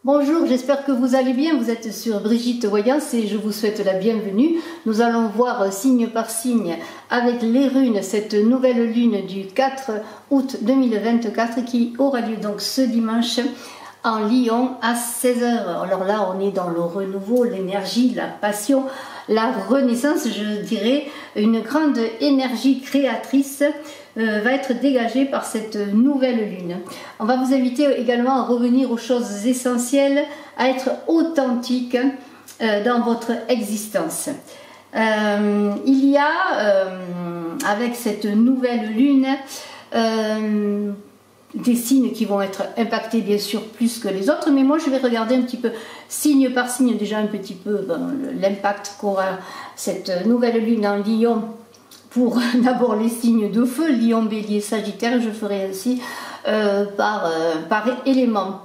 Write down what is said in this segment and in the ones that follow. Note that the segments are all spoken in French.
Bonjour, j'espère que vous allez bien. Vous êtes sur Brigitte Voyance et je vous souhaite la bienvenue. Nous allons voir signe par signe avec les runes cette nouvelle lune du 4 août 2024 qui aura lieu donc ce dimanche en Lion à 16 h. Alors là, on est dans le renouveau, l'énergie, la passion, la renaissance, je dirais. Une grande énergie créatrice va être dégagée par cette nouvelle lune. On va vous inviter également à revenir aux choses essentielles, à être authentique dans votre existence. Il y a, avec cette nouvelle lune, des signes qui vont être impactés bien sûr plus que les autres, mais moi je vais regarder un petit peu signe par signe déjà un petit peu l'impact qu'aura cette nouvelle lune en Lion pour d'abord les signes de feu, Lion, Bélier, Sagittaire. Je ferai ainsi par élément.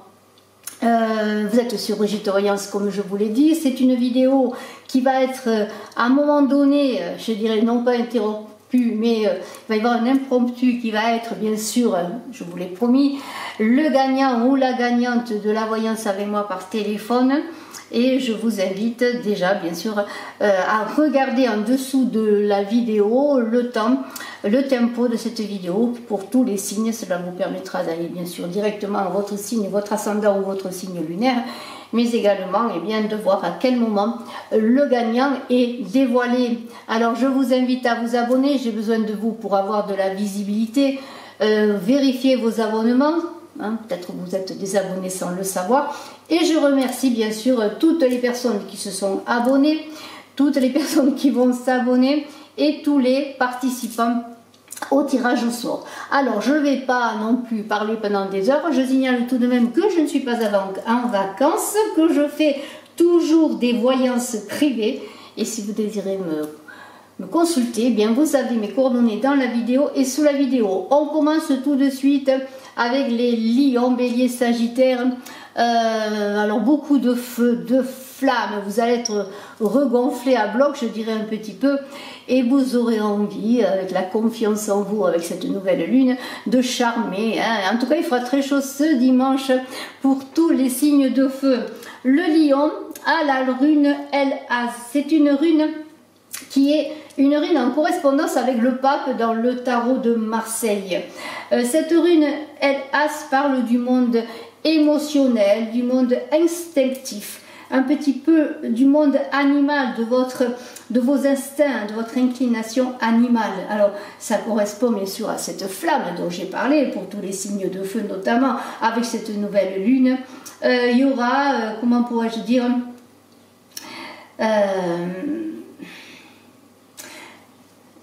Vous êtes sur Brigitte Voyance comme je vous l'ai dit. C'est une vidéo qui va être à un moment donné, je dirais non pas interrompue, mais il va y avoir un impromptu qui va être bien sûr, je vous l'ai promis, le gagnant ou la gagnante de la voyance avec moi par téléphone. Et je vous invite déjà bien sûr à regarder en dessous de la vidéo le tempo de cette vidéo pour tous les signes. Cela vous permettra d'aller bien sûr directement à votre signe, votre ascendant ou votre signe lunaire, mais également de voir à quel moment le gagnant est dévoilé. Alors je vous invite à vous abonner, j'ai besoin de vous pour avoir de la visibilité. Vérifiez vos abonnements. Peut-être que vous êtes désabonné sans le savoir. Et je remercie bien sûr toutes les personnes qui se sont abonnées, toutes les personnes qui vont s'abonner et tous les participants au tirage au sort. Alors je ne vais pas non plus parler pendant des heures. Je signale tout de même que je ne suis pas en vacances, que je fais toujours des voyances privées. Et si vous désirez me consulter, eh bien vous avez mes coordonnées dans la vidéo et sous la vidéo. On commence tout de suite avec les lions, bélier, sagittaire. Alors beaucoup de feu, de flammes, vous allez être regonflé à bloc, je dirais un petit peu, et vous aurez envie, avec la confiance en vous, avec cette nouvelle lune, de charmer. En tout cas, il fera très chaud ce dimanche pour tous les signes de feu. Le lion a la rune El-Az. C'est une rune qui est une rune en correspondance avec le pape dans le tarot de Marseille. Cette rune El-Az parle du monde émotionnel, du monde instinctif, un petit peu du monde animal, de vos instincts, de votre inclination animale. Alors ça correspond bien sûr à cette flamme dont j'ai parlé, pour tous les signes de feu notamment, avec cette nouvelle lune. Il y aura, comment pourrais-je dire,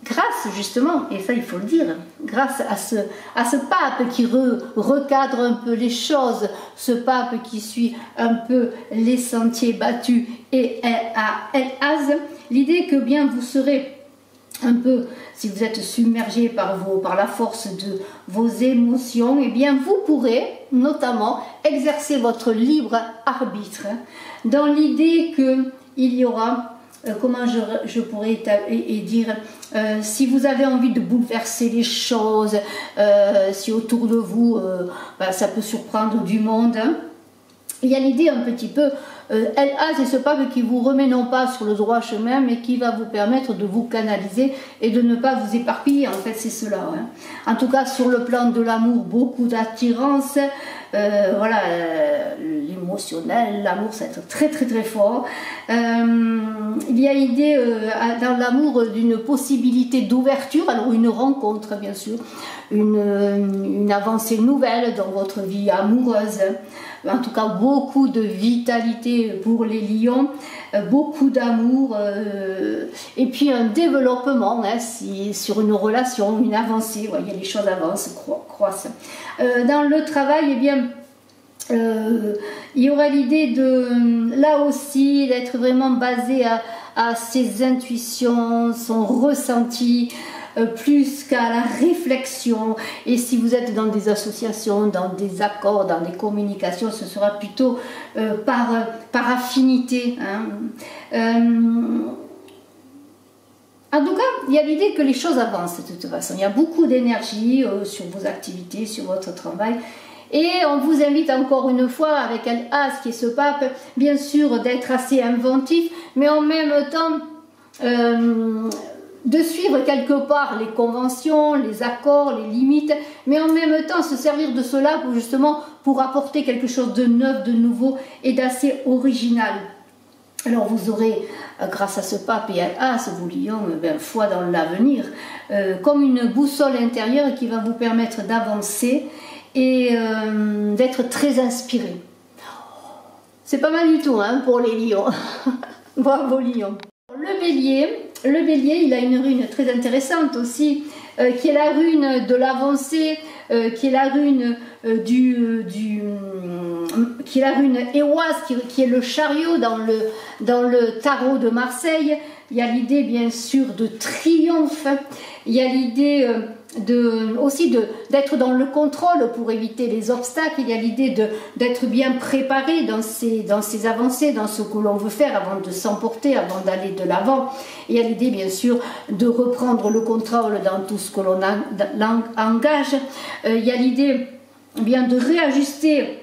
grâce justement, et ça il faut le dire, grâce à ce pape qui recadre un peu les choses, ce pape qui suit un peu les sentiers battus et à El-Az, l'idée que bien vous serez un peu, si vous êtes submergé par la force de vos émotions, et bien vous pourrez notamment exercer votre libre arbitre dans l'idée que il y aura comment je pourrais dire, si vous avez envie de bouleverser les choses, si autour de vous ça peut surprendre du monde, il y a l'idée un petit peu, El-Az, c'est ce pape qui vous remet non pas sur le droit chemin, mais qui va vous permettre de vous canaliser et de ne pas vous éparpiller. En fait, c'est cela. En tout cas, sur le plan de l'amour, beaucoup d'attirance. Voilà, l'émotionnel, l'amour, ça va être très très très fort. Il y a l'idée dans l'amour d'une possibilité d'ouverture, alors une rencontre bien sûr, une avancée nouvelle dans votre vie amoureuse. En tout cas, beaucoup de vitalité pour les lions, beaucoup d'amour, et puis un développement sur une relation, une avancée. Vous voyez, les choses avancent, croissent. Dans le travail, eh bien, il y aura l'idée là aussi, d'être vraiment basé à ses intuitions, son ressenti, plus qu'à la réflexion. Et si vous êtes dans des associations, dans des accords, dans des communications, ce sera plutôt par affinité. En tout cas, il y a l'idée que les choses avancent de toute façon. Il y a beaucoup d'énergie sur vos activités, sur votre travail. Et on vous invite encore une fois, avec un As qui est ce pape, bien sûr d'être assez inventif, mais en même temps de suivre quelque part les conventions, les accords, les limites, mais en même temps se servir de cela pour justement pour apporter quelque chose de neuf, de nouveau et d'assez original. Alors vous aurez, grâce à ce pape et à As, vous Lion, foi dans l'avenir, comme une boussole intérieure qui va vous permettre d'avancer et d'être très inspiré. C'est pas mal du tout hein, pour les lions. Bravo Lion. Le bélier, il a une rune très intéressante aussi, qui est la rune de l'avancée, qui est la rune qui est la rune Ewas, qui est le chariot dans le tarot de Marseille. Il y a l'idée bien sûr de triomphe, il y a l'idée aussi d'être dans le contrôle pour éviter les obstacles, il y a l'idée d'être bien préparé dans ses avancées, dans ce que l'on veut faire avant de s'emporter, avant d'aller de l'avant. Il y a l'idée bien sûr de reprendre le contrôle dans tout ce que l'on engage. Il y a l'idée bien de réajuster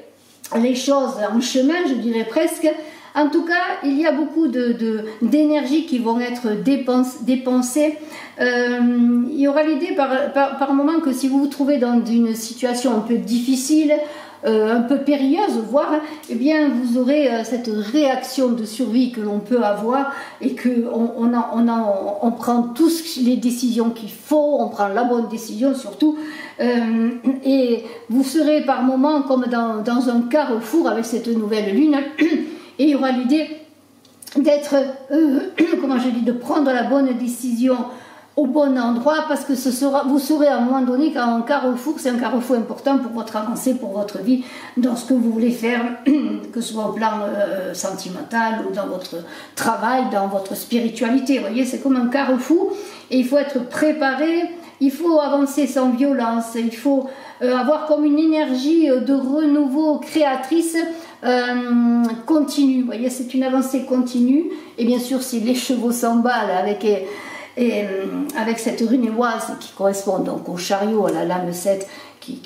les choses en chemin, je dirais presque. En tout cas, il y a beaucoup d'énergie qui vont être dépensées. Il y aura l'idée par moment que si vous vous trouvez dans une situation un peu difficile, un peu périlleuse, voire, eh bien, vous aurez cette réaction de survie que l'on peut avoir et qu'on prend tous les décisions qu'il faut, on prend la bonne décision surtout, et vous serez par moment comme dans un carrefour avec cette nouvelle lune. Et il y aura l'idée d'être, de prendre la bonne décision au bon endroit, parce que vous saurez à un moment donné qu'un carrefour, c'est un carrefour important pour votre avancée, pour votre vie, dans ce que vous voulez faire, que ce soit au plan sentimental ou dans votre travail, dans votre spiritualité. Vous voyez, c'est comme un carrefour et il faut être préparé, il faut avancer sans violence, il faut avoir comme une énergie de renouveau créatrice continue. Vous voyez, c'est une avancée continue. Et bien sûr, si les chevaux s'emballent avec cette rune Ewas qui correspond donc au chariot, à la lame 7, qui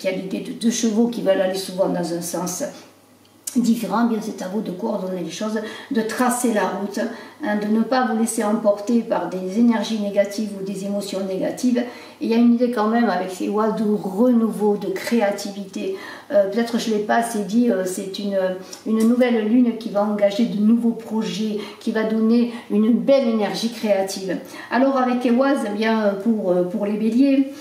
a l'idée de deux chevaux qui veulent aller souvent dans un sens différent, bien c'est à vous de coordonner les choses, de tracer la route, hein, de ne pas vous laisser emporter par des énergies négatives ou des émotions négatives. Et il y a une idée quand même avec ces oies de renouveau, de créativité. Peut-être je ne l'ai pas assez dit, c'est une nouvelle lune qui va engager de nouveaux projets, qui va donner une belle énergie créative. Alors avec Ewas, eh bien pour les béliers,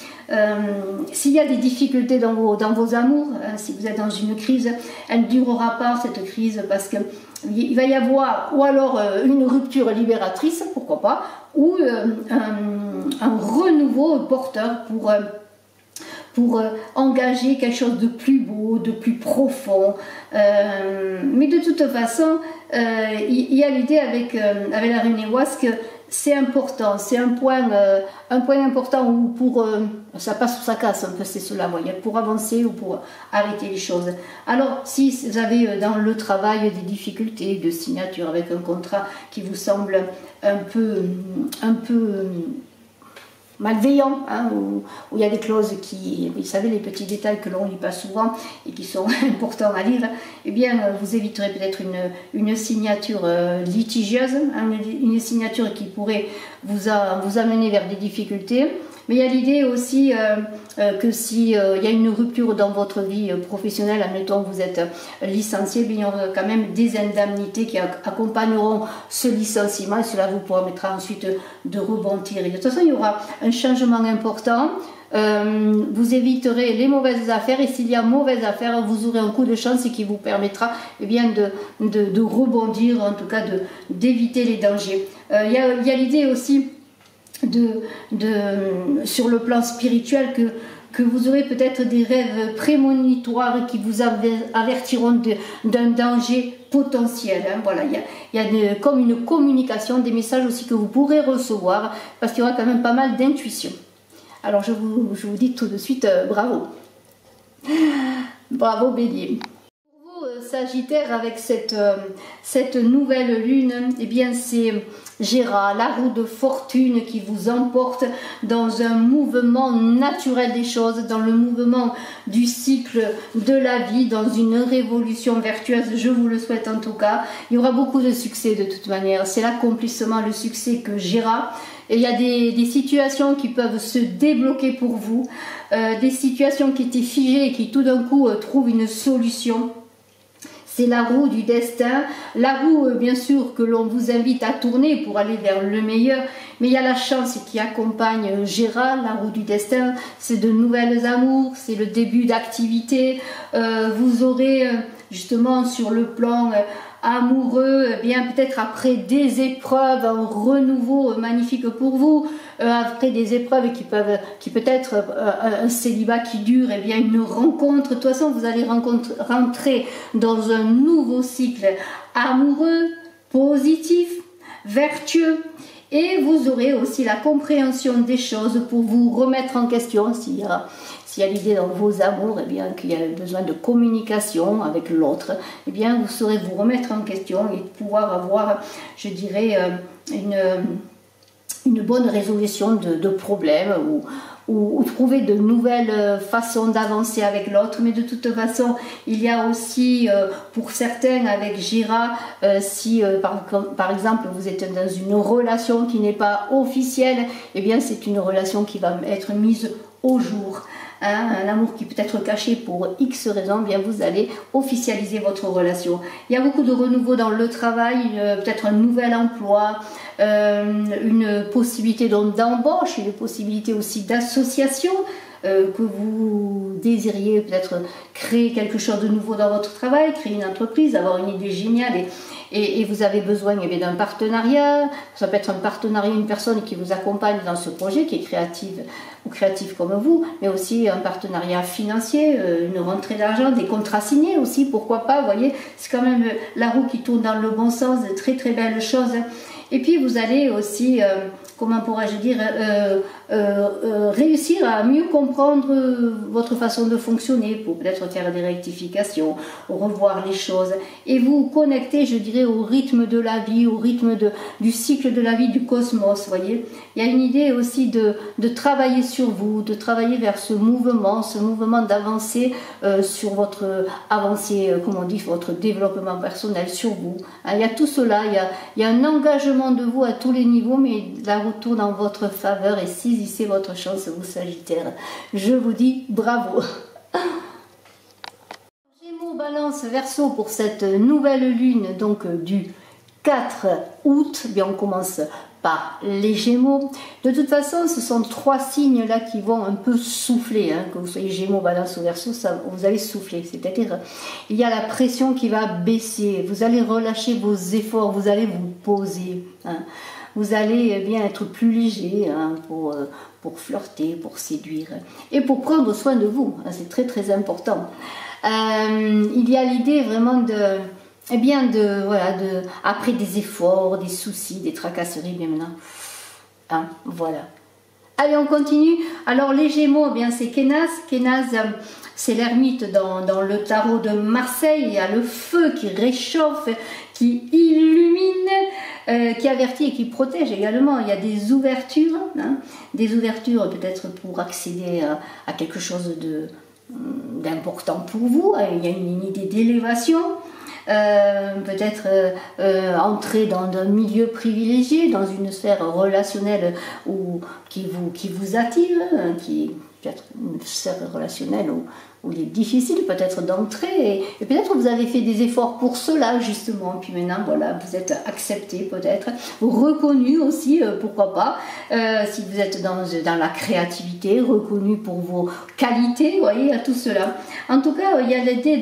s'il y a des difficultés dans vos amours, hein, si vous êtes dans une crise, elle ne durera pas cette crise, parce qu'il va y avoir ou alors une rupture libératrice, pourquoi pas, ou un renouveau porteur pour engager quelque chose de plus beau, de plus profond. Mais de toute façon, il y a l'idée avec la rune Ewas que c'est important, c'est un point important où ça passe ou ça casse un peu, c'est cela, voyez, pour avancer ou pour arrêter les choses. Alors, si vous avez dans le travail des difficultés de signature avec un contrat qui vous semble un peu malveillant, hein, où il y a des clauses qui, vous savez, les petits détails que l'on ne lit pas souvent et qui sont importants à lire, eh bien, vous éviterez peut-être une signature litigieuse, hein, une signature qui pourrait vous amener vers des difficultés. Mais il y a l'idée aussi que si il y a une rupture dans votre vie professionnelle, admettons que vous êtes licencié, bien, il y aura quand même des indemnités qui accompagneront ce licenciement et cela vous permettra ensuite de rebondir. Et de toute façon, il y aura un changement important. Vous éviterez les mauvaises affaires et s'il y a mauvaise affaire, vous aurez un coup de chance qui vous permettra eh bien, de rebondir, en tout cas d'éviter les dangers. Il y a l'idée aussi sur le plan spirituel que vous aurez peut-être des rêves prémonitoires qui vous avertiront d'un danger potentiel. Hein. Voilà, il y a comme une communication, des messages aussi que vous pourrez recevoir parce qu'il y aura quand même pas mal d'intuition. Alors je vous dis tout de suite bravo. Bravo Bélier. Sagittaire, avec cette nouvelle lune, eh bien c'est Géra, la roue de fortune qui vous emporte dans un mouvement naturel des choses, dans le mouvement du cycle de la vie, dans une révolution vertueuse, je vous le souhaite en tout cas. Il y aura beaucoup de succès de toute manière, c'est l'accomplissement, le succès que Géra. Et il y a des situations qui peuvent se débloquer pour vous, des situations qui étaient figées et qui tout d'un coup trouvent une solution. C'est la roue du destin, la roue bien sûr que l'on vous invite à tourner pour aller vers le meilleur, mais il y a la chance qui accompagne Géra, la roue du destin, c'est de nouvelles amours, c'est le début d'activité, vous aurez justement sur le plan amoureux, eh bien peut-être après des épreuves, un renouveau magnifique pour vous, après des épreuves qui peut être un célibat qui dure, eh bien une rencontre. De toute façon, vous allez rentrer dans un nouveau cycle amoureux, positif, vertueux. Et vous aurez aussi la compréhension des choses pour vous remettre en question s'il y a l'idée dans vos amours, eh bien qu'il y a besoin de communication avec l'autre, eh bien vous saurez vous remettre en question et pouvoir avoir, je dirais, une bonne résolution de problèmes ou trouver de nouvelles façons d'avancer avec l'autre. Mais de toute façon, il y a aussi, pour certains avec Géra, si par exemple vous êtes dans une relation qui n'est pas officielle, eh bien c'est une relation qui va être mise au jour. Un amour qui peut être caché pour X raisons, bien vous allez officialiser votre relation. Il y a beaucoup de renouveau dans le travail, peut-être un nouvel emploi, une possibilité d'embauche, une possibilité aussi d'association, que vous désiriez peut-être créer quelque chose de nouveau dans votre travail, créer une entreprise, avoir une idée géniale et vous avez besoin d'un partenariat. Ça peut être un partenariat, une personne qui vous accompagne dans ce projet, qui est créative ou créatif comme vous, mais aussi un partenariat financier, une rentrée d'argent, des contrats signés aussi, pourquoi pas, vous voyez, c'est quand même la roue qui tourne dans le bon sens, de très très belles choses. Et puis vous allez aussi, comment pourrais-je dire, réussir à mieux comprendre votre façon de fonctionner pour peut-être faire des rectifications, revoir les choses et vous connecter, je dirais, au rythme de la vie, au rythme du cycle de la vie du cosmos, voyez. Il y a une idée aussi de travailler sur vous, de travailler vers ce mouvement d'avancer sur votre avancée, comment on dit, votre développement personnel sur vous. Il y a tout cela, il y a un engagement de vous à tous les niveaux, mais la roue tourne en votre faveur et saisissez votre chance, vous Sagittaires. Je vous dis bravo. Gémeaux, Balance, Verseau pour cette nouvelle lune, donc du 4 août. Bien, on commence par les Gémeaux. De toute façon, ce sont trois signes là qui vont un peu souffler, hein, que vous soyez Gémeaux, Balance ou Verseau, ça, vous allez souffler. C'est-à-dire, il y a la pression qui va baisser. Vous allez relâcher vos efforts, vous allez vous poser. Hein. Vous allez bien être plus léger, hein, pour flirter, pour séduire et pour prendre soin de vous. Hein, c'est très très important. Il y a l'idée vraiment après des efforts, des soucis, des tracasseries, bien maintenant, hein, voilà. Allez, on continue. Alors les Gémeaux, bien c'est Kénas. Kénas, c'est l'ermite dans le tarot de Marseille. Il y a le feu qui réchauffe, qui illumine, qui avertit et qui protège également. Il y a des ouvertures, hein, des ouvertures peut-être pour accéder à quelque chose d'important pour vous. Il y a une idée d'élévation. Peut-être entrer dans un milieu privilégié, dans une sphère relationnelle qui vous attire, qui est peut-être une sphère relationnelle où il est difficile peut-être d'entrer et peut-être vous avez fait des efforts pour cela justement, puis maintenant voilà, vous êtes accepté peut-être, reconnu aussi, pourquoi pas, si vous êtes dans la créativité, reconnu pour vos qualités, vous voyez, à tout cela. En tout cas, il y a l'idée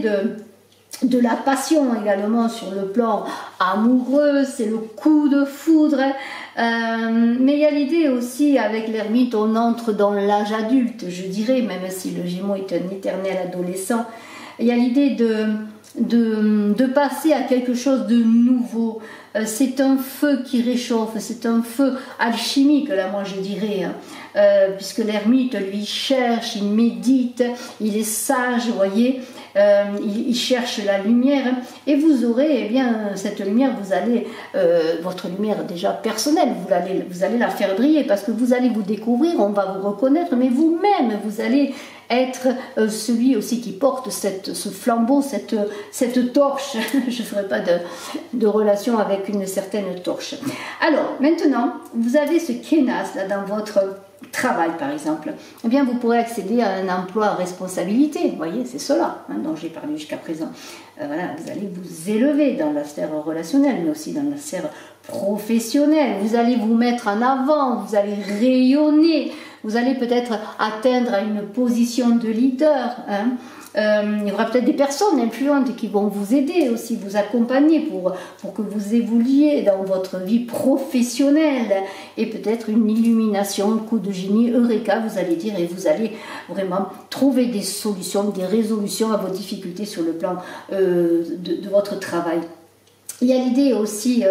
de la passion également sur le plan amoureux, c'est le coup de foudre, mais il y a l'idée aussi avec l'ermite, on entre dans l'âge adulte, je dirais, même si le Gémeaux est un éternel adolescent, il y a l'idée de passer à quelque chose de nouveau. C'est un feu qui réchauffe, c'est un feu alchimique, là moi je dirais, puisque l'ermite lui cherche, il médite, il est sage, vous voyez, il cherche la lumière, et vous aurez, eh bien, cette lumière, vous allez, votre lumière déjà personnelle, vous allez la faire briller, parce que vous allez vous découvrir, on va vous reconnaître, mais vous-même, vous allez être celui aussi qui porte ce flambeau, cette torche. Je ne ferai pas de relation avec une certaine torche. Alors, maintenant, vous avez ce kénas là dans votre travail, par exemple. Eh bien, vous pourrez accéder à un emploi à responsabilité. Vous voyez, c'est cela dont j'ai parlé jusqu'à présent. Voilà, vous allez vous élever dans la sphère relationnelle, mais aussi dans la sphère professionnelle. Vous allez vous mettre en avant, vous allez rayonner. Vous allez peut-être atteindre à une position de leader. Il y aura peut-être des personnes influentes qui vont vous aider aussi, vous accompagner pour que vous évoluiez dans votre vie professionnelle. Et peut-être une illumination, un coup de génie, eureka, vous allez dire, et vous allez vraiment trouver des solutions, des résolutions à vos difficultés sur le plan de votre travail. Il y a l'idée aussi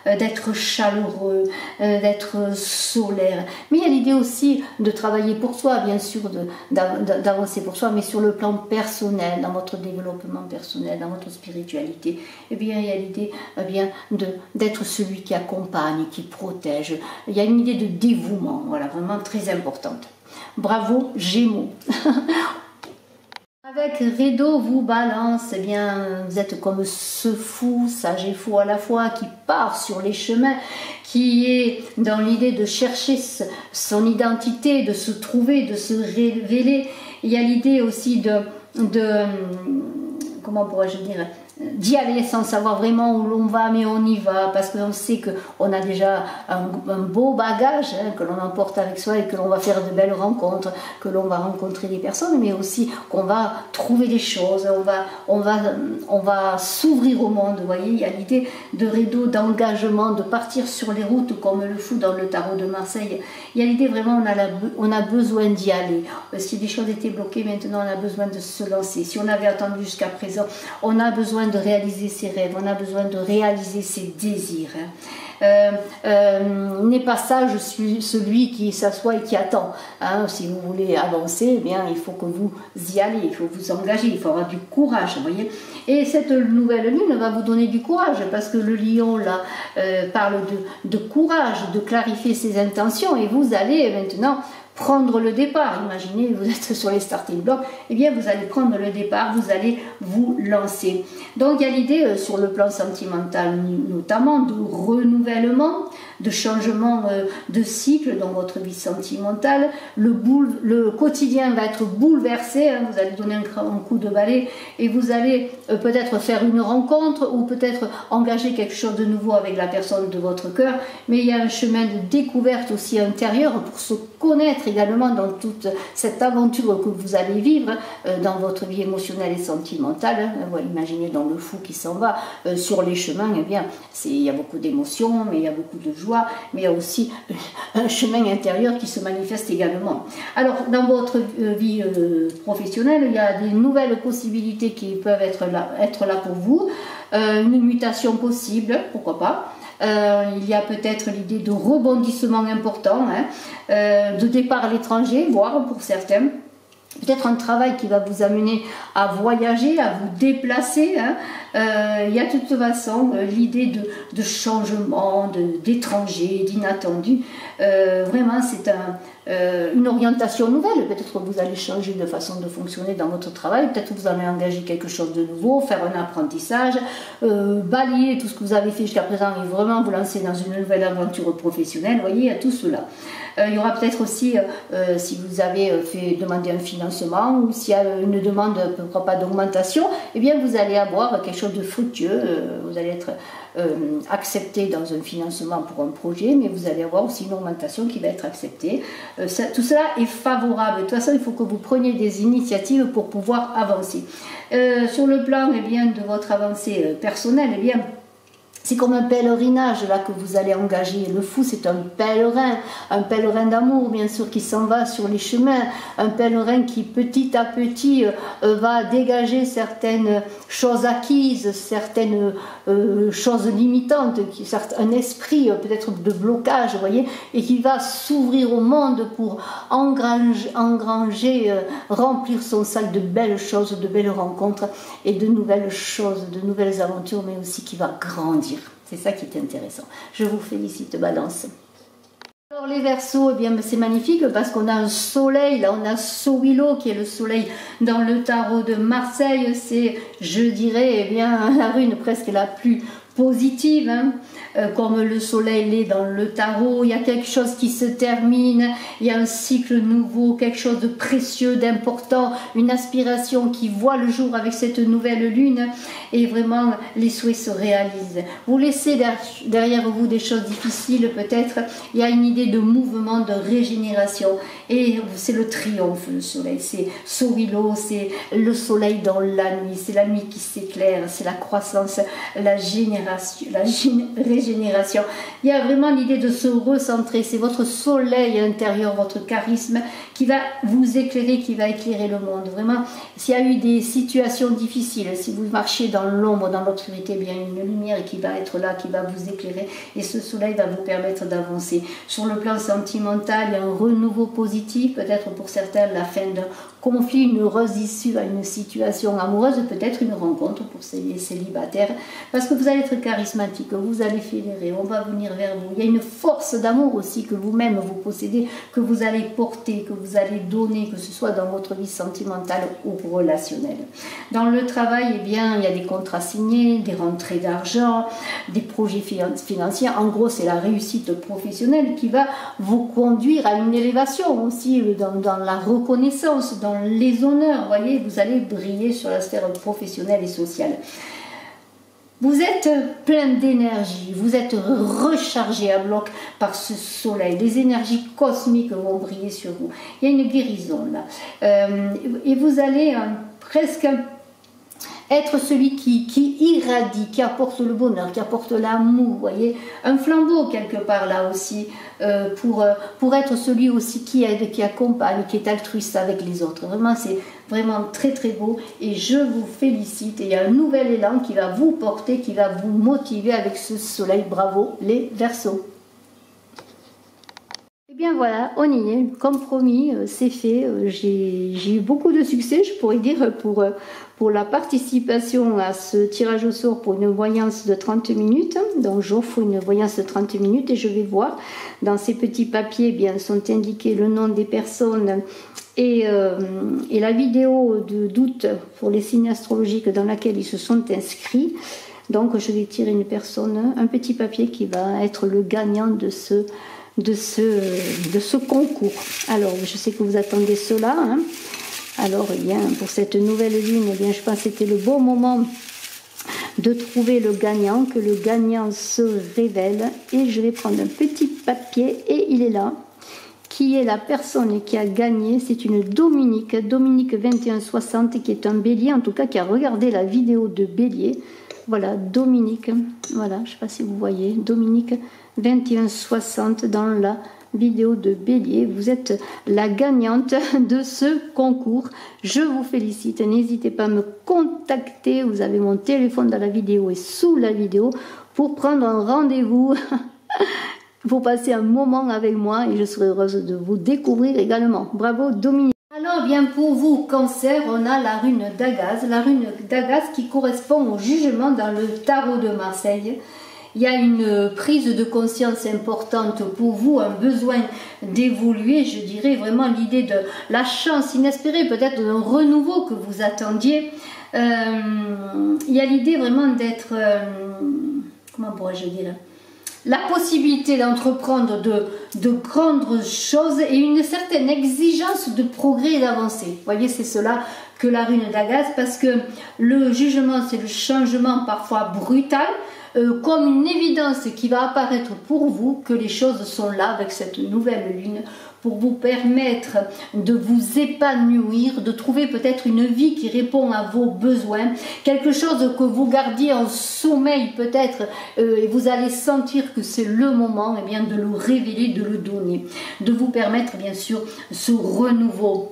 d'être chaleureux, d'être solaire. Mais il y a l'idée aussi de travailler pour soi, bien sûr, d'avancer pour soi, mais sur le plan personnel, dans votre développement personnel, dans votre spiritualité. Eh bien, il y a l'idée d'être celui qui accompagne, qui protège. Il y a une idée de dévouement, voilà, vraiment très importante. Bravo, Gémeaux. Avec Rideau, vous balance, eh bien, vous êtes comme ce fou, sage et fou à la fois, qui part sur les chemins, qui est dans l'idée de chercher son identité, de se trouver, de se révéler. Il y a l'idée aussi comment pourrais-je dire, d'y aller sans savoir vraiment où l'on va, mais on y va, parce qu'on sait qu'on a déjà un beau bagage que l'on emporte avec soi et que l'on va faire de belles rencontres, que l'on va rencontrer des personnes, mais aussi qu'on va trouver des choses, on va s'ouvrir au monde. Vous voyez, il y a l'idée de rideau, d'engagement, de partir sur les routes comme le fou dans le tarot de Marseille. Il y a l'idée vraiment, on a besoin d'y aller. Si des choses étaient bloquées, maintenant on a besoin de se lancer. Si on avait attendu jusqu'à présent, on a besoin de réaliser ses rêves, on a besoin de réaliser ses désirs. N'est pas ça, je suis celui qui s'assoit et qui attend. Si vous voulez avancer, eh bien, il faut que vous y allez, il faut vous engager, il faut avoir du courage, vous voyez. Et cette nouvelle lune va vous donner du courage, parce que le lion là parle de courage, de clarifier ses intentions, et vous allez maintenant prendre le départ. Imaginez, vous êtes sur les starting blocks, et bien vous allez prendre le départ, vous allez vous lancer. Donc il y a l'idée sur le plan sentimental notamment de renouvellement, de changement de cycle dans votre vie sentimentale. Le quotidien va être bouleversé, vous allez donner un coup de balai et vous allez peut-être faire une rencontre ou peut-être engager quelque chose de nouveau avec la personne de votre cœur, mais il y a un chemin de découverte aussi intérieur pour se connaître également dans toute cette aventure que vous allez vivre dans votre vie émotionnelle et sentimentale. Imaginez dans le fou qui s'en va sur les chemins, eh bien, il y a beaucoup d'émotions, mais il y a beaucoup de joie, mais il y a aussi un chemin intérieur qui se manifeste également. Alors, dans votre vie professionnelle, il y a des nouvelles possibilités qui peuvent être là pour vous, une mutation possible, pourquoi pas. Il y a peut-être l'idée de rebondissement important, de départ à l'étranger, voire pour certains. Peut-être un travail qui va vous amener à voyager, à vous déplacer. Il y a de toute façon l'idée de changement, d'étranger, d'inattendu. Vraiment, c'est une orientation nouvelle. Peut-être que vous allez changer de façon de fonctionner dans votre travail. Peut-être que vous allez engager quelque chose de nouveau, faire un apprentissage, balayer tout ce que vous avez fait jusqu'à présent et vraiment vous lancer dans une nouvelle aventure professionnelle. Vous voyez, il y a tout cela. Il y aura peut-être aussi, si vous avez demandé un financement ou s'il y a une demande, pourquoi pas d'augmentation, eh bien vous allez avoir quelque chose de fructueux, vous allez être accepté dans un financement pour un projet, mais vous allez avoir aussi une augmentation qui va être acceptée. Tout cela est favorable. De toute façon, il faut que vous preniez des initiatives pour pouvoir avancer. Sur le plan de votre avancée personnelle, C'est comme un pèlerinage là que vous allez engager. Le fou, c'est un pèlerin d'amour bien sûr qui s'en va sur les chemins, un pèlerin qui petit à petit va dégager certaines choses acquises, certaines choses limitantes, un esprit peut-être de blocage, vous voyez, et qui va s'ouvrir au monde pour engranger, remplir son sac de belles choses, de belles rencontres et de nouvelles choses, de nouvelles aventures, mais aussi qui va grandir. C'est ça qui est intéressant. Je vous félicite, Balance. Alors les Verseaux, eh bien c'est magnifique parce qu'on a un soleil, là on a Sowilo qui est le soleil dans le tarot de Marseille. C'est, je dirais, eh bien la rune presque la plus positive, hein. Comme le soleil l'est dans le tarot, il y a quelque chose qui se termine, il y a un cycle nouveau, quelque chose de précieux, d'important, une aspiration qui voit le jour avec cette nouvelle lune, et vraiment les souhaits se réalisent. Vous laissez derrière vous des choses difficiles peut-être, il y a une idée de mouvement, de régénération, et c'est le triomphe, le soleil, c'est Sowilo, c'est le soleil dans la nuit, c'est la nuit qui s'éclaire, c'est la croissance, la régénération. Il y a vraiment l'idée de se recentrer, c'est votre soleil intérieur, votre charisme qui va vous éclairer, qui va éclairer le monde. Vraiment, s'il y a eu des situations difficiles, si vous marchez dans l'ombre, dans l'obscurité, bien une lumière qui va être là, qui va vous éclairer, et ce soleil va vous permettre d'avancer. Sur le plan sentimental, il y a un renouveau positif, peut-être pour certains la fin d'un conflit, une heureuse issue à une situation amoureuse, peut-être une rencontre pour les célibataires, parce que vous allez être charismatique, vous allez fédérer, on va venir vers vous. Il y a une force d'amour aussi que vous-même vous possédez, que vous allez porter, que vous allez donner, que ce soit dans votre vie sentimentale ou relationnelle. Dans le travail, eh bien, il y a des contrats signés, des rentrées d'argent, des projets financiers. En gros, c'est la réussite professionnelle qui va vous conduire à une élévation aussi dans la reconnaissance, dans les honneurs. Vous voyez, vous allez briller sur la sphère professionnelle et sociale. Vous êtes plein d'énergie, vous êtes rechargé à bloc par ce soleil. Les énergies cosmiques vont briller sur vous. Il y a une guérison là. Et vous allez presque être celui qui irradie, qui apporte le bonheur, qui apporte l'amour, vous voyez, un flambeau quelque part là aussi, pour être celui aussi qui aide, qui accompagne, qui est altruiste avec les autres. Vraiment, c'est vraiment très très beau et je vous félicite. Et il y a un nouvel élan qui va vous porter, qui va vous motiver avec ce soleil. Bravo les Verseaux. Et bien voilà, on y est, comme promis, c'est fait. J'ai eu beaucoup de succès, je pourrais dire, pour la participation à ce tirage au sort pour une voyance de 30 minutes. Donc j'offre une voyance de 30 minutes et je vais voir. Dans ces petits papiers, eh bien, sont indiqués le nom des personnes et la vidéo d'août pour les signes astrologiques dans laquelle ils se sont inscrits. Donc je vais tirer une personne, un petit papier qui va être le gagnant de ce concours. Alors, je sais que vous attendez cela. Hein. Alors, eh bien, pour cette nouvelle lune, eh bien, je pense que c'était le bon moment de trouver le gagnant, que le gagnant se révèle. Et je vais prendre un petit papier, et il est là. Qui est la personne qui a gagné? C'est une Dominique 2160, qui est un bélier, en tout cas, qui a regardé la vidéo de bélier. Voilà, Dominique. Voilà, je ne sais pas si vous voyez. Dominique 2160 dans la vidéo de bélier. Vous êtes la gagnante de ce concours. Je vous félicite. N'hésitez pas à me contacter. Vous avez mon téléphone dans la vidéo et sous la vidéo pour prendre un rendez-vous, pour passer un moment avec moi et je serai heureuse de vous découvrir également. Bravo Dominique. Alors bien pour vous, Cancer, on a la rune d'Agaz. La rune d'Agaz qui correspond au jugement dans le tarot de Marseille. Il y a une prise de conscience importante pour vous, un besoin d'évoluer, je dirais vraiment l'idée de la chance inespérée, peut-être d'un renouveau que vous attendiez. Il y a l'idée vraiment d'être, comment pourrais-je dire, la possibilité d'entreprendre de grandes choses et une certaine exigence de progrès et d'avancée. Vous voyez, c'est cela que la rune d'Agaz, parce que le jugement, c'est le changement parfois brutal, comme une évidence qui va apparaître pour vous que les choses sont là avec cette nouvelle lune pour vous permettre de vous épanouir, de trouver peut-être une vie qui répond à vos besoins, quelque chose que vous gardiez en sommeil peut-être, et vous allez sentir que c'est le moment, eh bien, de le révéler, de le donner, de vous permettre bien sûr ce renouveau.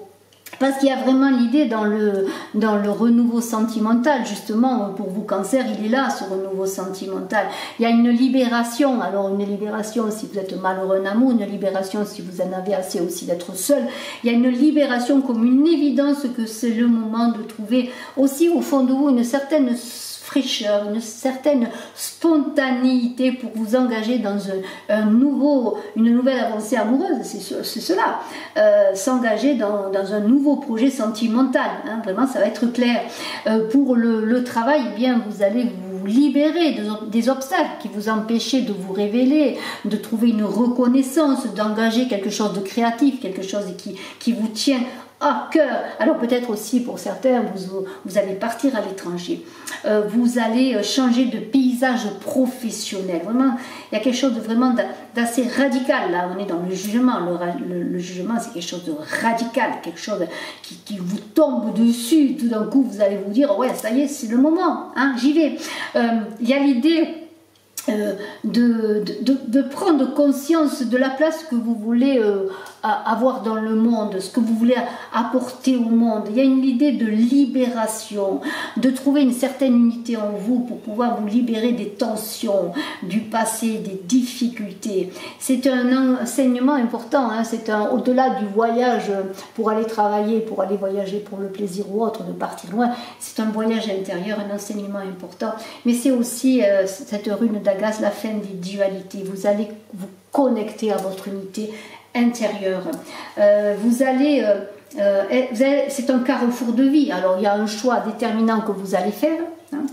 Parce qu'il y a vraiment l'idée dans le renouveau sentimental, justement, pour vous cancer, il est là, ce renouveau sentimental. Il y a une libération, alors une libération si vous êtes malheureux en amour, une libération si vous en avez assez aussi d'être seul. Il y a une libération comme une évidence que c'est le moment de trouver aussi au fond de vous une certaine fraîcheur, une certaine spontanéité pour vous engager dans une nouvelle avancée amoureuse, c'est cela, s'engager dans un nouveau projet sentimental, hein, vraiment ça va être clair. Pour le travail, eh bien, vous allez vous libérer des obstacles qui vous empêchaient de vous révéler, de trouver une reconnaissance, d'engager quelque chose de créatif, quelque chose qui vous tient à cœur. Alors peut-être aussi pour certains, vous allez partir à l'étranger, vous allez changer de paysage professionnel. Vraiment, il y a quelque chose de vraiment d'assez radical. Là, on est dans le jugement. Le jugement, c'est quelque chose de radical, quelque chose qui vous tombe dessus. Tout d'un coup, vous allez vous dire, ouais, ça y est, c'est le moment, hein, j'y vais. Il y a l'idée de prendre conscience de la place que vous voulez avoir dans le monde, ce que vous voulez apporter au monde. Il y a une idée de libération, de trouver une certaine unité en vous pour pouvoir vous libérer des tensions du passé, des difficultés. C'est un enseignement important, hein, c'est au-delà du voyage pour aller travailler, pour aller voyager pour le plaisir ou autre, de partir loin. C'est un voyage intérieur, un enseignement important, mais c'est aussi cette rune d'Agas, la fin des dualités. Vous allez vous connecter à votre unité intérieure. C'est un carrefour de vie. Alors il y a un choix déterminant que vous allez faire, hein.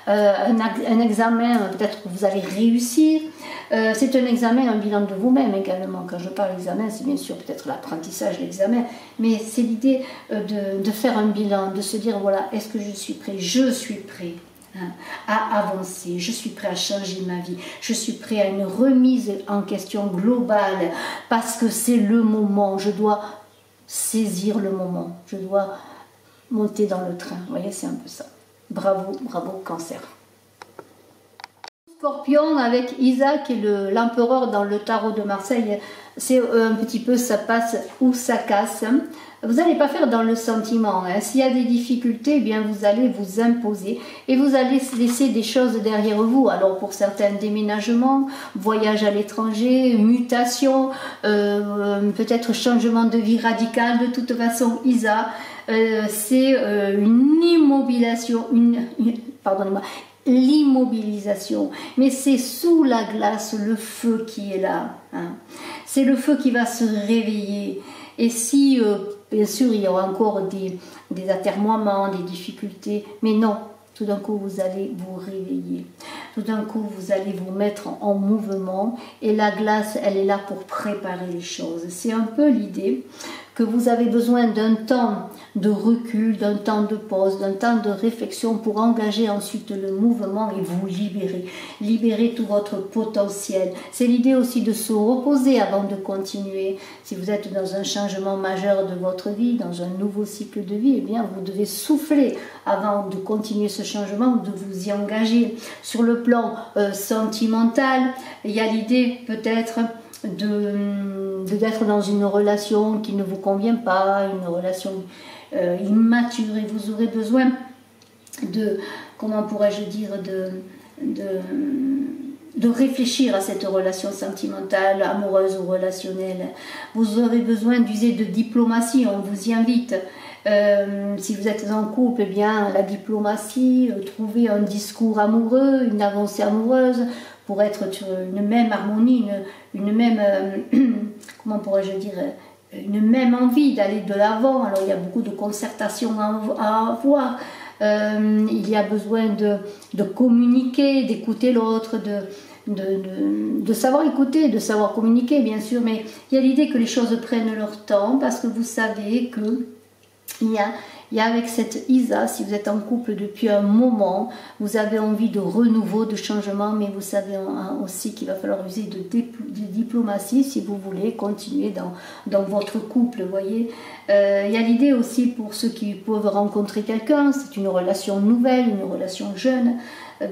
Un examen peut-être que vous allez réussir. C'est un examen, un bilan de vous-même également. Quand je parle d'examen, c'est bien sûr peut-être l'apprentissage de l'examen, mais c'est l'idée de faire un bilan, de se dire voilà, est-ce que je suis prêt? Je suis prêt à avancer, je suis prêt à changer ma vie, je suis prêt à une remise en question globale, parce que c'est le moment, je dois saisir le moment, je dois monter dans le train. Vous voyez, c'est un peu ça. Bravo, bravo Cancer. Scorpion avec Isaac et l'empereur dans le tarot de Marseille, c'est un petit peu ça passe ou ça casse. Vous n'allez pas faire dans le sentiment, hein. S'il y a des difficultés, eh bien vous allez vous imposer et vous allez laisser des choses derrière vous. Alors pour certains, déménagements, voyage à l'étranger, mutation, peut-être changement de vie radical. De toute façon, Isa, c'est une immobilisation, pardonnez-moi, l'immobilisation, mais c'est sous la glace le feu qui est là, hein. C'est le feu qui va se réveiller. Et si, bien sûr, il y aura encore des atermoiements, des difficultés, mais non, tout d'un coup, vous allez vous réveiller. Tout d'un coup, vous allez vous mettre en mouvement. Et la glace, elle est là pour préparer les choses. C'est un peu l'idée que vous avez besoin d'un temps de recul, d'un temps de pause, d'un temps de réflexion pour engager ensuite le mouvement et vous libérer. Libérer tout votre potentiel. C'est l'idée aussi de se reposer avant de continuer. Si vous êtes dans un changement majeur de votre vie, dans un nouveau cycle de vie, eh bien, vous devez souffler avant de continuer ce changement, de vous y engager. Sur le plan sentimental, il y a l'idée peut-être d'être dans une relation qui ne vous convient pas, une relation immature, et vous aurez besoin de, comment pourrais-je dire, de réfléchir à cette relation sentimentale, amoureuse ou relationnelle. Vous aurez besoin d'user de diplomatie, on vous y invite. Si vous êtes en couple, eh bien la diplomatie, trouver un discours amoureux, une avancée amoureuse pour être sur une même harmonie, une même, comment pourrais-je dire, une même envie d'aller de l'avant. Alors il y a beaucoup de concertations à avoir. Il y a besoin de communiquer, d'écouter l'autre, de savoir écouter, de savoir communiquer bien sûr, mais il y a l'idée que les choses prennent leur temps parce que vous savez que il y a Il y a avec cette Isa, si vous êtes en couple depuis un moment, vous avez envie de renouveau, de changement, mais vous savez aussi qu'il va falloir user de diplomatie si vous voulez continuer dans votre couple, vous voyez. Il y a l'idée aussi pour ceux qui peuvent rencontrer quelqu'un, c'est une relation nouvelle, une relation jeune,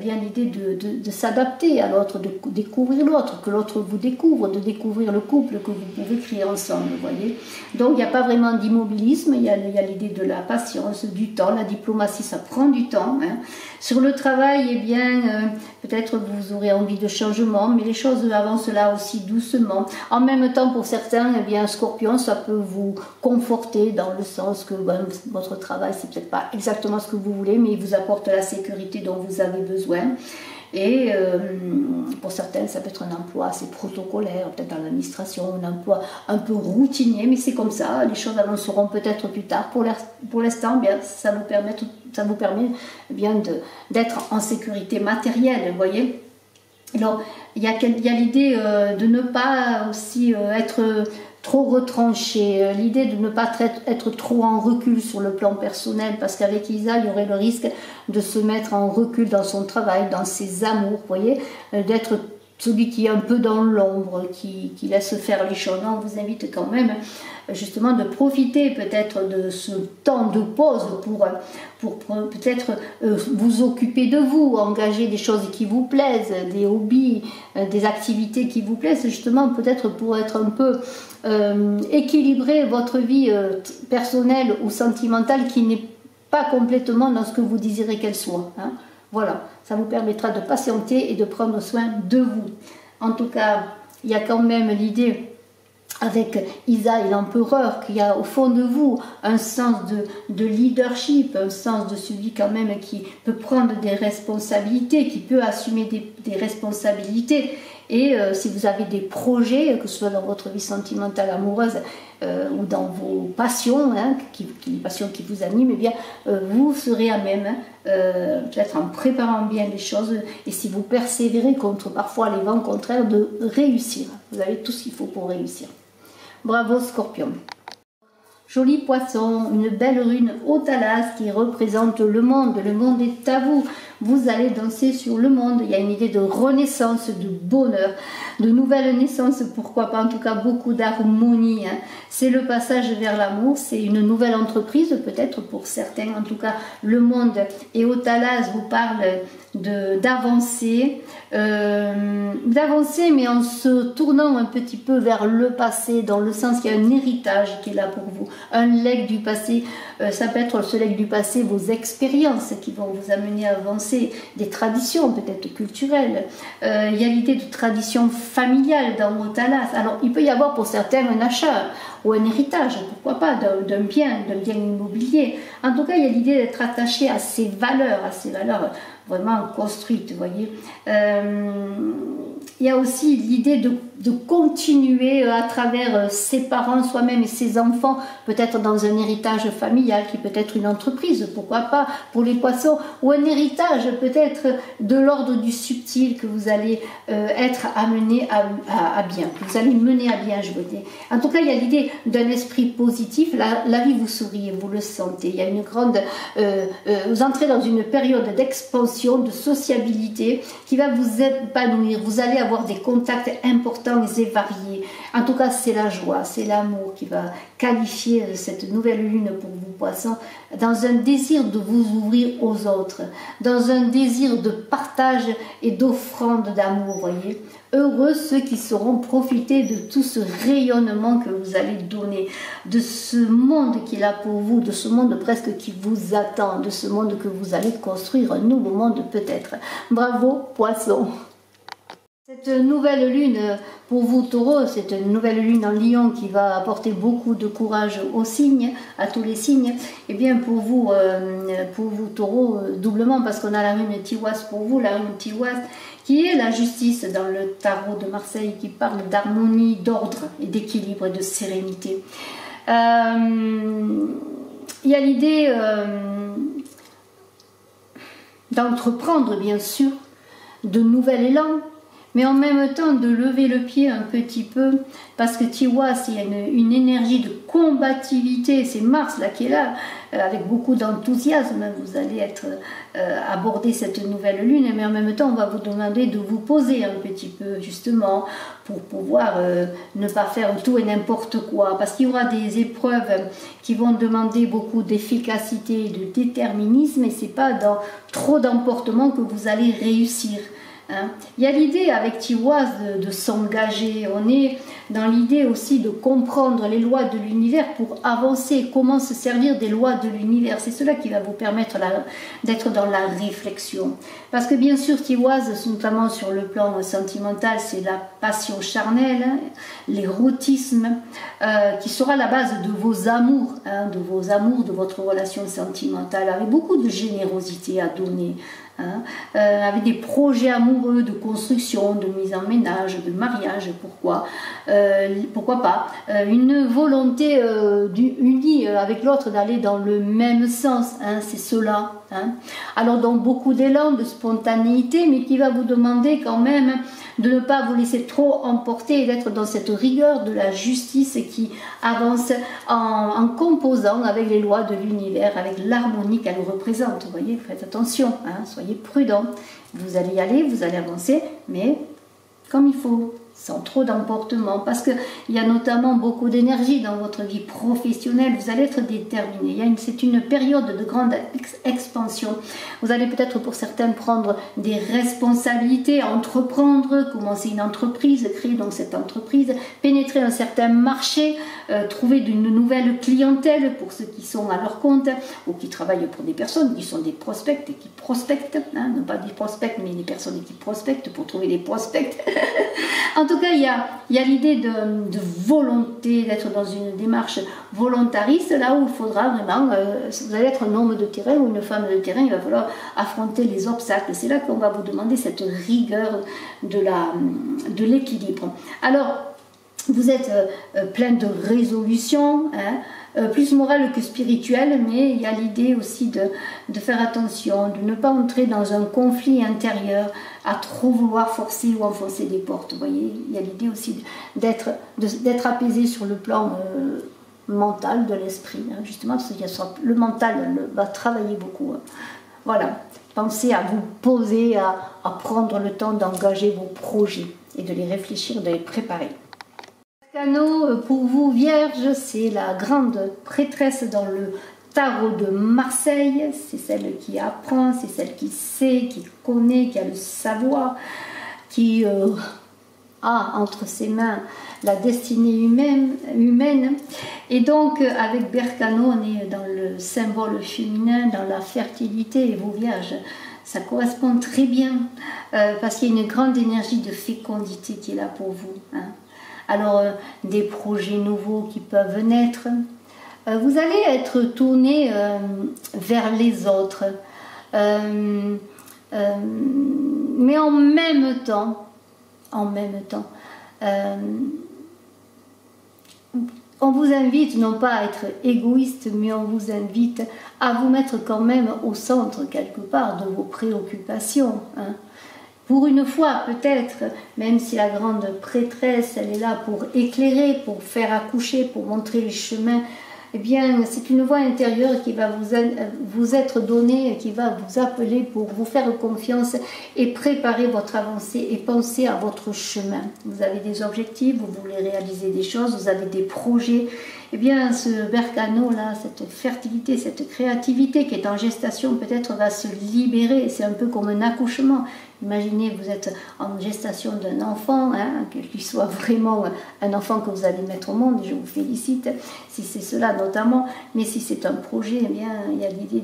bien l'idée de s'adapter à l'autre, de découvrir l'autre, que l'autre vous découvre, de découvrir le couple que vous pouvez créer ensemble, vous voyez. Donc il n'y a pas vraiment d'immobilisme, il y a l'idée de la patience, du temps, la diplomatie ça prend du temps. Hein. Sur le travail, eh bien, peut-être vous aurez envie de changement, mais les choses avancent là aussi doucement. En même temps, pour certains, eh bien, Scorpion, ça peut vous conforter dans le sens que votre travail, c'est peut-être pas exactement ce que vous voulez, mais il vous apporte la sécurité dont vous avez besoin. Et pour certains, ça peut être un emploi assez protocolaire, peut-être dans l'administration, un emploi un peu routinier, mais c'est comme ça, les choses avanceront peut-être plus tard. Pour l'instant, bien, ça vous permet bien d'être en sécurité matérielle, vous voyez. Alors, il y a l'idée de ne pas aussi être trop retranché, l'idée de ne pas être trop en recul sur le plan personnel, parce qu'avec Isa, il y aurait le risque de se mettre en recul dans son travail, dans ses amours, vous voyez, d'être celui qui est un peu dans l'ombre, qui laisse faire les choses. On vous invite quand même justement de profiter peut-être de ce temps de pause pour peut-être vous occuper de vous, engager des choses qui vous plaisent, des hobbies, des activités qui vous plaisent, justement peut-être pour être un peu équilibrer votre vie personnelle ou sentimentale qui n'est pas complètement dans ce que vous désirez qu'elle soit. Hein. Voilà, ça vous permettra de patienter et de prendre soin de vous. En tout cas, il y a quand même l'idée avec Isa et l'empereur qu'il y a au fond de vous un sens de leadership, un sens de celui quand même qui peut prendre des responsabilités, qui peut assumer des responsabilités. Et si vous avez des projets, que ce soit dans votre vie sentimentale, amoureuse ou dans vos passions, hein, les passions qui vous animent, eh bien, vous serez à même, peut-être en préparant bien les choses, et si vous persévérez contre parfois les vents contraires, de réussir. Vous avez tout ce qu'il faut pour réussir. Bravo Scorpion. Joli poisson, une belle rune Otalas qui représente le monde. Le monde est à vous. Vous allez danser sur le monde. Il y a une idée de renaissance, de bonheur, de nouvelle naissance, pourquoi pas, en tout cas beaucoup d'harmonie. Hein. C'est le passage vers l'amour, c'est une nouvelle entreprise peut-être pour certains. En tout cas, le monde et Otalas vous parle d'avancer, mais en se tournant un petit peu vers le passé, dans le sens qu'il y a un héritage qui est là pour vous, un legs du passé. Ça peut être ce legs du passé, vos expériences qui vont vous amener à avancer, des traditions peut-être culturelles. Il y a l'idée de tradition familiale dans Otalas. Alors il peut y avoir pour certains un achat ou un héritage, pourquoi pas, d'un bien immobilier. En tout cas, il y a l'idée d'être attaché à ces valeurs vraiment construites, vous voyez. Il y a aussi l'idée de continuer à travers ses parents, soi-même et ses enfants, peut-être dans un héritage familial qui peut être une entreprise, pourquoi pas, pour les poissons, ou un héritage peut-être de l'ordre du subtil que vous allez être amené à bien, que vous allez mener à bien, je veux dire. En tout cas, il y a l'idée d'un esprit positif, la vie vous sourit, vous le sentez, il y a une grande... vous entrez dans une période d'expansion, de sociabilité qui va vous épanouir, vous allez avoir des contacts importants et variés. En tout cas, c'est la joie, c'est l'amour qui va qualifier cette nouvelle lune pour vous, poissons, dans un désir de vous ouvrir aux autres, dans un désir de partage et d'offrande d'amour, voyez. Heureux ceux qui sauront profiter de tout ce rayonnement que vous allez donner, de ce monde qui est là pour vous, de ce monde presque qui vous attend, de ce monde que vous allez construire, un nouveau monde peut-être. Bravo, poissons! Cette nouvelle lune pour vous taureaux, c'est une nouvelle lune en lion qui va apporter beaucoup de courage aux signes, à tous les signes. Et bien pour vous taureaux, doublement parce qu'on a la rune Tiwas pour vous, la rune Tiwas qui est la justice dans le tarot de Marseille, qui parle d'harmonie, d'ordre et d'équilibre et de sérénité. Il y a l'idée d'entreprendre bien sûr de nouvel élan, mais en même temps de lever le pied un petit peu, parce que Tiwaz, il y a une énergie de combativité, c'est Mars là qui est là, avec beaucoup d'enthousiasme, vous allez être aborder cette nouvelle lune, mais en même temps on va vous demander de vous poser un petit peu justement pour pouvoir ne pas faire tout et n'importe quoi, parce qu'il y aura des épreuves qui vont demander beaucoup d'efficacité et de déterminisme, et c'est pas dans trop d'emportement que vous allez réussir. Il y a l'idée avec Tiwaz de s'engager, on est dans l'idée aussi de comprendre les lois de l'univers pour avancer, comment se servir des lois de l'univers, c'est cela qui va vous permettre d'être dans la réflexion. Parce que bien sûr Tiwaz, notamment sur le plan sentimental, c'est la passion charnelle, l'érotisme, qui sera la base de vos amours, de votre relation sentimentale, avec beaucoup de générosité à donner. Avec des projets amoureux de construction, de mise en ménage, de mariage, pourquoi pas, une volonté unie avec l'autre d'aller dans le même sens, c'est cela. Alors donc beaucoup d'élan, de spontanéité, mais qui va vous demander quand même de ne pas vous laisser trop emporter et d'être dans cette rigueur de la justice qui avance en composant avec les lois de l'univers, avec l'harmonie qu'elle représente. Vous voyez, faites attention, soyez prudents. Vous allez y aller, vous allez avancer, mais comme il faut, sans trop d'emportement, parce qu'il y a notamment beaucoup d'énergie dans votre vie professionnelle, vous allez être déterminé. C'est une période de grande expansion. Vous allez peut-être pour certains prendre des responsabilités, entreprendre, commencer une entreprise, créer donc cette entreprise, pénétrer un certain marché, trouver une nouvelle clientèle pour ceux qui sont à leur compte ou qui travaillent pour des personnes qui sont des prospects et qui prospectent, non pas des prospects mais des personnes qui prospectent pour trouver des prospects. En tout cas, il y a l'idée de volonté, d'être dans une démarche volontariste, là où il faudra vraiment, vous allez être un homme de terrain ou une femme de terrain, il va falloir affronter les obstacles. C'est là qu'on va vous demander cette rigueur de l'équilibre. Alors, vous êtes plein de résolutions, plus morale que spirituelle, mais il y a l'idée aussi de faire attention, de ne pas entrer dans un conflit intérieur, à trop vouloir forcer ou enfoncer des portes. Vous voyez, il y a l'idée aussi d'être apaisé sur le plan mental de l'esprit, justement, parce que le mental va travailler beaucoup. Voilà, pensez à vous poser, à prendre le temps d'engager vos projets et de les réfléchir, de les préparer. Arcano, pour vous, Vierge, c'est la grande prêtresse dans le tarot de Marseille. C'est celle qui apprend, c'est celle qui sait, qui connaît, qui a le savoir, qui a entre ses mains la destinée humaine. Et donc, avec Bercano, on est dans le symbole féminin, dans la fertilité, et vous, Vierges, ça correspond très bien, parce qu'il y a une grande énergie de fécondité qui est là pour vous. Alors, des projets nouveaux qui peuvent naître. Vous allez être tourné vers les autres. Mais en même temps, on vous invite non pas à être égoïste, mais on vous invite à vous mettre quand même au centre quelque part de vos préoccupations. Pour une fois, peut-être, même si la grande prêtresse, elle est là pour éclairer, pour faire accoucher, pour montrer les chemins, eh bien, c'est une voix intérieure qui va vous être donnée, qui va vous appeler pour vous faire confiance et préparer votre avancée et penser à votre chemin. Vous avez des objectifs, vous voulez réaliser des choses, vous avez des projets. Eh bien, ce Bercano-là, cette fertilité, cette créativité qui est en gestation, peut-être va se libérer. C'est un peu comme un accouchement. Imaginez, vous êtes en gestation d'un enfant, qu'il soit vraiment un enfant que vous allez mettre au monde, je vous félicite, si c'est cela notamment, mais si c'est un projet, eh bien, il y a l'idée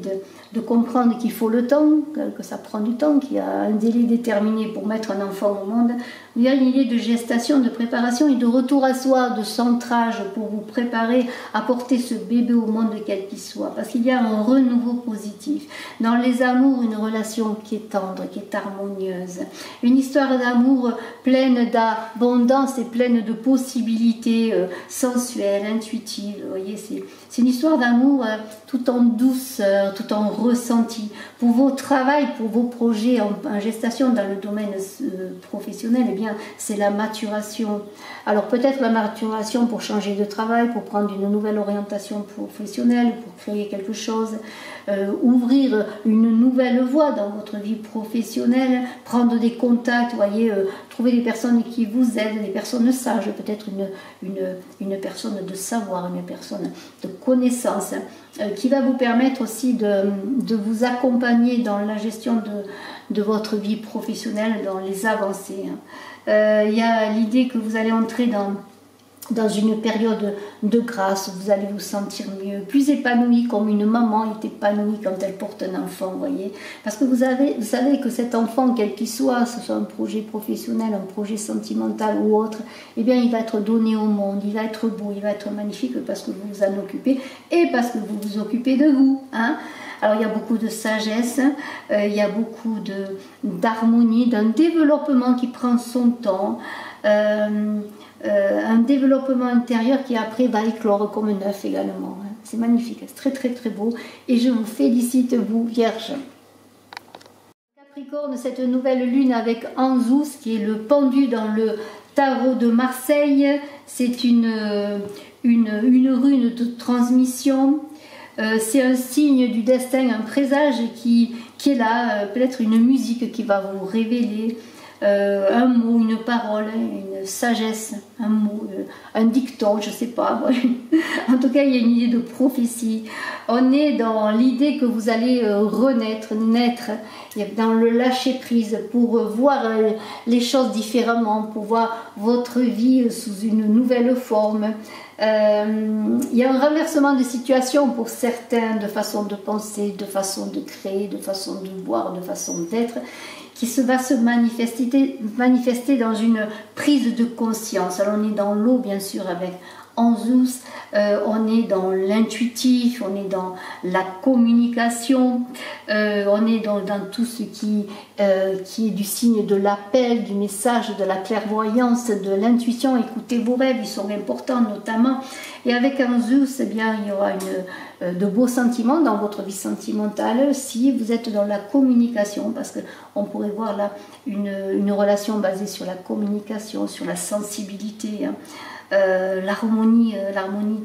de comprendre qu'il faut le temps, que ça prend du temps, qu'il y a un délai déterminé pour mettre un enfant au monde. Il y a une idée de gestation, de préparation et de retour à soi, de centrage pour vous préparer préparer à porter ce bébé au monde quel qu'il soit, parce qu'il y a un renouveau positif. Dans les amours, une relation qui est tendre, qui est harmonieuse. Une histoire d'amour pleine d'abondance et pleine de possibilités sensuelles, intuitives. Vous voyez, c'est une histoire d'amour tout en douceur, tout en ressenti. Pour vos travails, pour vos projets en gestation dans le domaine professionnel, eh bien, c'est la maturation. Alors peut-être la maturation pour changer de travail, pour prendre une nouvelle orientation professionnelle, pour créer quelque chose, ouvrir une nouvelle voie dans votre vie professionnelle, prendre des contacts, voyez, trouver des personnes qui vous aident, des personnes sages, peut-être une personne de savoir, une personne de connaissance, qui va vous permettre aussi de vous accompagner dans la gestion de votre vie professionnelle, dans les avancées. Il y a l'idée que vous allez entrer dans une période de grâce, vous allez vous sentir mieux, plus épanoui, comme une maman est épanouie quand elle porte un enfant, vous voyez. Parce que vous savez que cet enfant, quel qu'il soit, ce soit un projet professionnel, un projet sentimental ou autre, eh bien il va être donné au monde, il va être beau, il va être magnifique parce que vous vous en occupez et parce que vous vous occupez de vous, hein. Alors il y a beaucoup de sagesse, il y a beaucoup d'harmonie, d'un développement qui prend son temps, un développement intérieur qui après va éclore comme neuf également. C'est magnifique, c'est très très très beau et je vous félicite, vous Vierge. Capricorne, cette nouvelle lune avec Anzous qui est le pendu dans le tarot de Marseille, c'est une rune de transmission. C'est un signe du destin, un présage qui est là, peut-être une musique qui va vous révéler un mot, une parole, une sagesse, un mot, un dicton, je ne sais pas. En tout cas, il y a une idée de prophétie. On est dans l'idée que vous allez renaître, naître, dans le lâcher-prise pour voir les choses différemment, pour voir votre vie sous une nouvelle forme. Il y a un renversement de situation pour certains, de façon de penser, de façon de créer, de façon de voir, de façon d'être, qui va se manifester dans une prise de conscience. Alors on est dans l'eau bien sûr avec Anzous, on est dans l'intuitif, on est dans la communication, on est dans tout ce qui est du signe de l'appel, du message, de la clairvoyance, de l'intuition. Écoutez vos rêves, ils sont importants notamment. Et avec Anzous, eh bien, il y aura de beaux sentiments dans votre vie sentimentale si vous êtes dans la communication, parce qu'on pourrait voir là une relation basée sur la communication, sur la sensibilité, hein. L'harmonie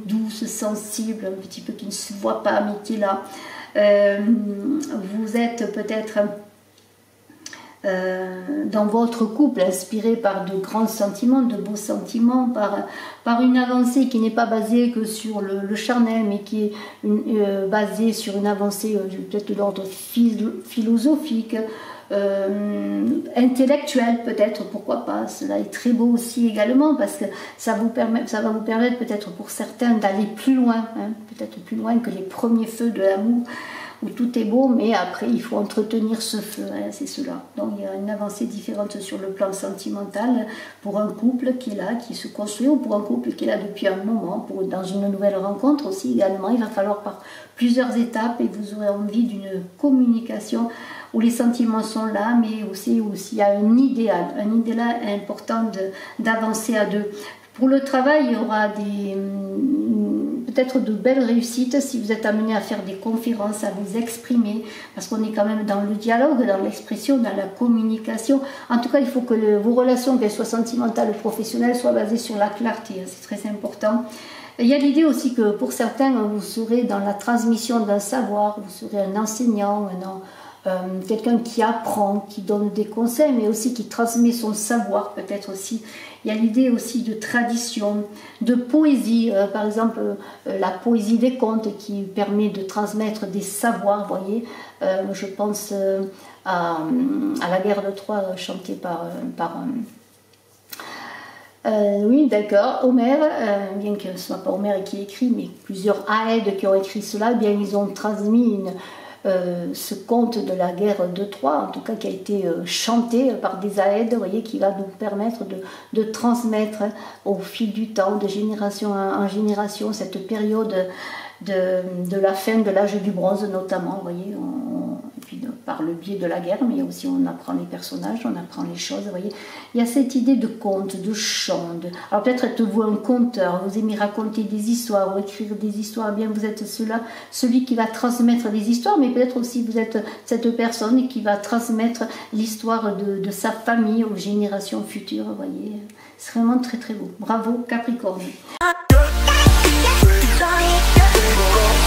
douce, sensible, un petit peu qui ne se voit pas mais qui est là. Vous êtes peut-être dans votre couple inspiré par de grands sentiments, de beaux sentiments, par une avancée qui n'est pas basée que sur le charnel, mais qui est basée sur une avancée peut-être de l'ordre philosophique, intellectuel peut-être, pourquoi pas. Cela est très beau aussi également parce que ça va vous permettre peut-être pour certains d'aller plus loin, hein, peut-être plus loin que les premiers feux de l'amour où tout est beau, mais après il faut entretenir ce feu, hein, c'est cela. Donc il y a une avancée différente sur le plan sentimental pour un couple qui est là, qui se construit, ou pour un couple qui est là depuis un moment, dans une nouvelle rencontre aussi également. Il va falloir par plusieurs étapes et vous aurez envie d'une communication où les sentiments sont là, mais aussi où il y a un idéal important d'avancer à deux. Pour le travail, il y aura peut-être de belles réussites si vous êtes amené à faire des conférences, à vous exprimer, parce qu'on est quand même dans le dialogue, dans l'expression, dans la communication. En tout cas, il faut que vos relations, qu'elles soient sentimentales ou professionnelles, soient basées sur la clarté, c'est très important. Il y a l'idée aussi que pour certains, vous serez dans la transmission d'un savoir, vous serez un enseignant, quelqu'un qui apprend, qui donne des conseils, mais aussi qui transmet son savoir peut-être aussi. Il y a l'idée aussi de tradition, de poésie, par exemple la poésie des contes qui permet de transmettre des savoirs, vous voyez. Je pense à la guerre de Troie chantée par oui, d'accord, Homère, bien que ce ne soit pas Homère qui écrit, mais plusieurs Aèdes qui ont écrit cela, eh bien ils ont transmis ce conte de la guerre de Troie, en tout cas qui a été chanté par des Aèdes, vous voyez, qui va nous permettre de transmettre au fil du temps, de génération en génération, cette période de la fin de l'âge du bronze notamment, vous voyez, et puis par le biais de la guerre, mais aussi on apprend les personnages, on apprend les choses, vous voyez. Il y a cette idée de conte, de chant. Alors peut-être êtes-vous un conteur, vous aimez raconter des histoires ou écrire des histoires, eh bien vous êtes celui qui va transmettre des histoires, mais peut-être aussi vous êtes cette personne qui va transmettre l'histoire de sa famille aux générations futures, vous voyez. C'est vraiment très très beau. Bravo Capricorne.